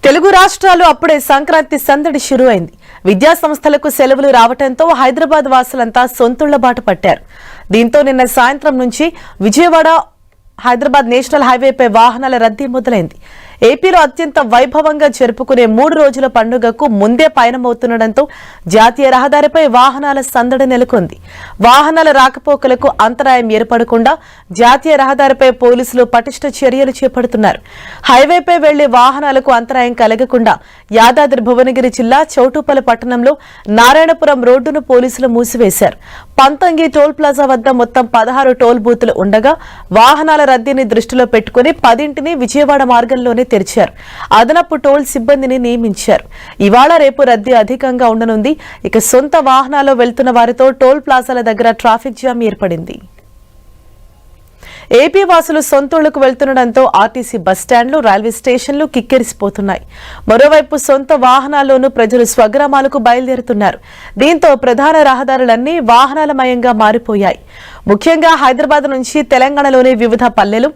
తెలుగు రాష్ట్రాలు అప్పుడే సంక్రాంతి సందడి షురూ అయింది. విద్యా సంస్థలకు సెలవులు రావడంతో హైదరాబాద్ వాసులంతా సొంతుళ్ల బాట పట్టారు. దీంతో నిన్న సాయంత్రం నుంచి విజయవాడ హైదరాబాద్ నేషనల్ హైవేపై వాహనాల రద్దీ మొదలైంది. ఏపీలో అత్యంత వైభవంగా జరుపుకునే 3 రోజుల పండుగకు ముందే పయనమవుతుండటంతో జాతీయ రహదారిపై వాహనాల సందడి నెలకొంది. వాహనాల రాకపోకలకు అంతరాయం ఏర్పడకుండా జాతీయ రహదారిపై పోలీసులు పటిష్ట చర్యలు చేపడుతున్నారు. హైవేపై వెళ్లే వాహనాలకు అంతరాయం కలగకుండా యాదాద్రి భువనగిరి జిల్లా చౌటుప్పల పట్టణంలో నారాయణపురం రోడ్డును పోలీసులు మూసివేశారు. పంతంగి టోల్ ప్లాజా వద్ద మొత్తం 16 టోల్ బూతులు ఉండగా వాహనాల రద్దీని దృష్టిలో పెట్టుకుని 10ంటిని విజయవాడ మార్గంలోనే తెరిచారు. అదనపు టోల్ సిబ్బందిని నియమించారు. ఇవాళ రేపు రద్దీ అధికంగా ఉండనుంది. ఇక సొంత వాహనాల్లో వెళ్తున్న వారితో టోల్ ప్లాజాల దగ్గర ట్రాఫిక్ జామ్ ఏర్పడింది. ఏపీ వాసులు సొంతూళ్లకు వెళ్తుండటంతో ఆర్టీసీ బస్టాండ్లు, రైల్వే స్టేషన్లు కిక్కిరిసిపోతున్నాయి. మరోవైపు సొంత వాహనాల్లోనూ ప్రజలు స్వగ్రామాలకు బయలుదేరుతున్నారు. దీంతో ప్రధాన రహదారులన్నీ వాహనాలమయంగా మారిపోయాయి. ముఖ్యంగా హైదరాబాద్ నుంచి తెలంగాణలోని వివిధ పల్లెలు,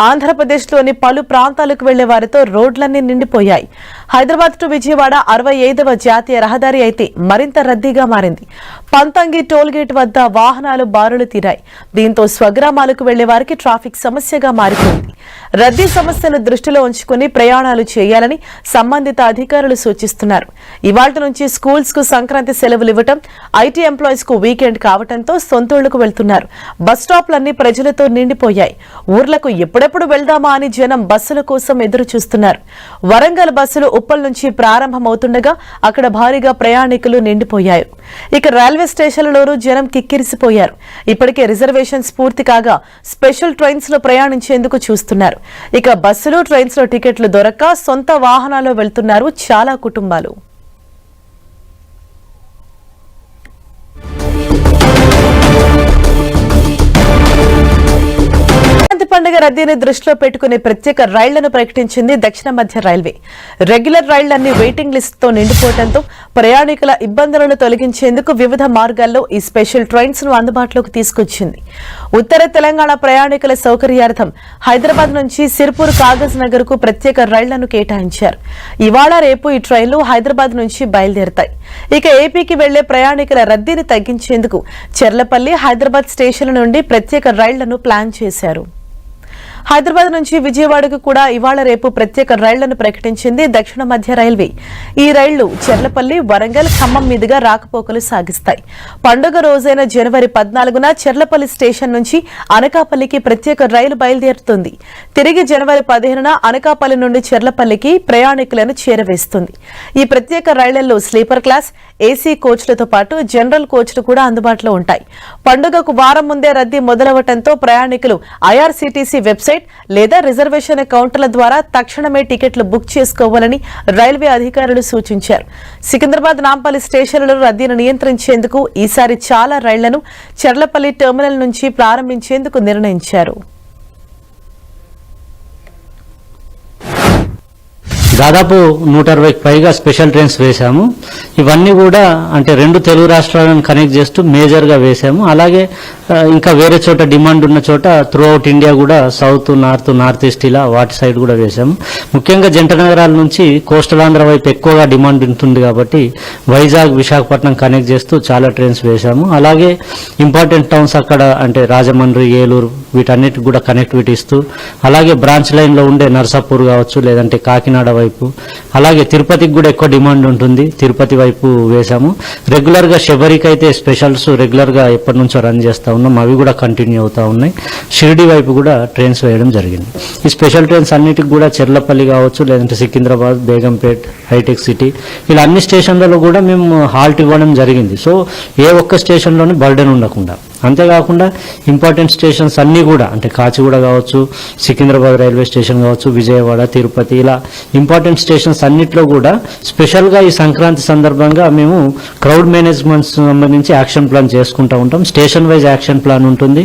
ఆంధ్రప్రదేశ్లోని పలు ప్రాంతాలకు వెళ్లే వారితో రోడ్లన్నీ నిండిపోయాయి. హైదరాబాద్ టు విజయవాడ 65వ జాతీయ రహదారి అయితే మరింత రద్దీగా మారింది. పంతంగి టోల్ గేట్ వద్ద వాహనాలు బారులు తీరాయి. దీంతో స్వగ్రామాలకు వెళ్లే వారికి ట్రాఫిక్ సమస్యగా మారిపోయింది. రద్దీ సమస్యను దృష్టిలో ఉంచుకుని ప్రయాణాలు చేయాలని సంబంధిత అధికారులు సూచిస్తున్నారు. ఇవాళ్టి నుంచి స్కూల్స్ కు సంక్రాంతి సెలవులు ఇవ్వటం, ఐటీ ఎంప్లాయీస్ కు వీకెండ్ కావడంతో సొంతూళ్లకు వెళ్తున్నారు. బస్ స్టాప్లన్నీ ప్రజలతో నిండిపోయాయి. ఊర్లకు ఎప్పుడెప్పుడు వెళ్దామా అని జనం బస్సుల కోసం ఎదురు చూస్తున్నారు. వరంగల్ బస్సులు ఉప్పల్ నుంచి ప్రారంభమవుతుండగా అక్కడ భారీగా ప్రయాణికులు నిండిపోయారు. ఇక రైల్వే స్టేషన్లలోనూ జనం కిక్కిరిసిపోయారు. ఇప్పటికే రిజర్వేషన్స్ పూర్తి కాగా స్పెషల్ ట్రైన్స్ లో ప్రయాణించేందుకు చూస్తున్నారు. ఇక బస్సులు, ట్రైన్స్ లో టికెట్లు దొరక్క సొంత వాహనాల్లో వెళ్తున్నారు చాలా కుటుంబాలు. పండుగ రద్దీని దృష్టిలో పెట్టుకుని ప్రత్యేక రైళ్లను ప్రకటించింది దక్షిణ మధ్య రైల్వే. రెగ్యులర్ రైళ్లన్నీ వెయిటింగ్ లిస్ట్ తో నిండిపోవడంతో ప్రయాణికుల ఇబ్బందులను తొలగించేందుకు వివిధ మార్గాల్లో ఈ స్పెషల్ ట్రైన్స్ ను అందుబాటులోకి తీసుకొచ్చింది. ఉత్తర తెలంగాణ ప్రయాణికుల సౌకర్యార్థం హైదరాబాద్ నుంచి సిర్పూర్, కాగజ్ నగర్ కు ప్రత్యేక రైళ్లను కేటాయించారు. ఇవాళ రేపు ఈ ట్రైన్లు హైదరాబాద్ నుంచి బయలుదేరతాయి. ఇక ఏపీకి వెళ్లే ప్రయాణికుల రద్దీని తగ్గించేందుకు చెర్లపల్లి, హైదరాబాద్ స్టేషన్ల నుండి ప్రత్యేక రైళ్లను ప్లాన్ చేశారు. హైదరాబాద్ నుంచి విజయవాడకు కూడా ఇవాళ రేపు ప్రత్యేక రైళ్లను ప్రకటించింది దక్షిణ మధ్య రైల్వే. ఈ రైళ్లు చెర్లపల్లి, వరంగల్, ఖమ్మం మీదుగా రాకపోకలు సాగిస్తాయి. పండుగ రోజైన జనవరి 14న చెర్లపల్లి స్టేషన్ నుంచి అనకాపల్లికి ప్రత్యేక రైలు బయలుదేరుతుంది. తిరిగి జనవరి 15న అనకాపల్లి నుండి చెర్లపల్లికి ప్రయాణికులను చేరవేస్తుంది. ఈ ప్రత్యేక రైళ్లలో స్లీపర్ క్లాస్, ఏసీ కోచ్లతో పాటు జనరల్ కోచ్లు కూడా అందుబాటులో ఉంటాయి. పండుగకు వారం ముందే రద్దీ మొదలవడంతో ప్రయాణికులు ఐఆర్సీటీసీ వెబ్సైట్ లేదా రిజర్వేషన్ కౌంటర్ల ద్వారా తక్షణమే టికెట్లు బుక్ చేసుకోవాలని రైల్వే అధికారులు సూచించారు. సికింద్రాబాద్, నాంపల్లి స్టేషన్లలో రద్దీని నియంత్రించేందుకు ఈసారి చాలా రైళ్లను చెర్లపల్లి టెర్మినల్ నుంచి ప్రారంభించేందుకు నిర్ణయించారు. దాదాపు 160కి పైగా స్పెషల్ ట్రైన్స్ వేశాము. ఇవన్నీ కూడా అంటే 2 తెలుగు రాష్ట్రాలను కనెక్ట్ చేస్తూ మేజర్గా వేశాము. అలాగే ఇంకా వేరే చోట డిమాండ్ ఉన్న చోట త్రూ అవుట్ ఇండియా కూడా సౌత్, నార్త్ ఈస్ట్ ఇలా వాటి సైడ్ కూడా వేశాము. ముఖ్యంగా జంట నగరాల నుంచి కోస్టల్ ఆంధ్ర వైపు ఎక్కువగా డిమాండ్ ఉంటుంది కాబట్టి వైజాగ్, విశాఖపట్నం కనెక్ట్ చేస్తూ చాలా ట్రైన్స్ వేశాము. అలాగే ఇంపార్టెంట్ టౌన్స్ అక్కడ అంటే రాజమండ్రి, ఏలూరు వీటన్నిటికి కూడా కనెక్టివిటీ ఇస్తూ, అలాగే బ్రాంచ్ లైన్లో ఉండే నర్సాపూర్ కావచ్చు, లేదంటే కాకినాడ వైపు, అలాగే తిరుపతికి కూడా ఎక్కువ డిమాండ్ ఉంటుంది, తిరుపతి వైపు వేశాము. రెగ్యులర్గా శబరికి అయితే స్పెషల్స్ రెగ్యులర్గా ఎప్పటి నుంచో రన్ చేస్తూ ఉన్నాం, అవి కూడా కంటిన్యూ అవుతూ ఉన్నాయి. షిరిడి వైపు కూడా ట్రైన్స్ వేయడం జరిగింది. ఈ స్పెషల్ ట్రైన్స్ అన్నిటికి కూడా చెర్లపల్లి కావచ్చు, లేదంటే సికింద్రాబాద్, బేగంపేట్, హైటెక్ సిటీ ఇలా అన్ని స్టేషన్లలో కూడా మేము హాల్ట్ ఇవ్వడం జరిగింది. సో ఏ ఒక్క స్టేషన్లోనే బర్డెన్ ఉండకుండా, అంతేకాకుండా ఇంపార్టెంట్ స్టేషన్స్ అన్నీ కూడా అంటే కాచిగూడ కావచ్చు, సికింద్రాబాద్ రైల్వే స్టేషన్ కావచ్చు, విజయవాడ, తిరుపతి ఇలా ఇంపార్టెంట్ స్టేషన్స్ అన్నిట్లో కూడా స్పెషల్గా ఈ సంక్రాంతి సందర్భంగా మేము క్రౌడ్ మేనేజ్మెంట్ సంబంధించి యాక్షన్ ప్లాన్ చేసుకుంటూ ఉంటాం. స్టేషన్ వైజ్ యాక్షన్ ప్లాన్ ఉంటుంది.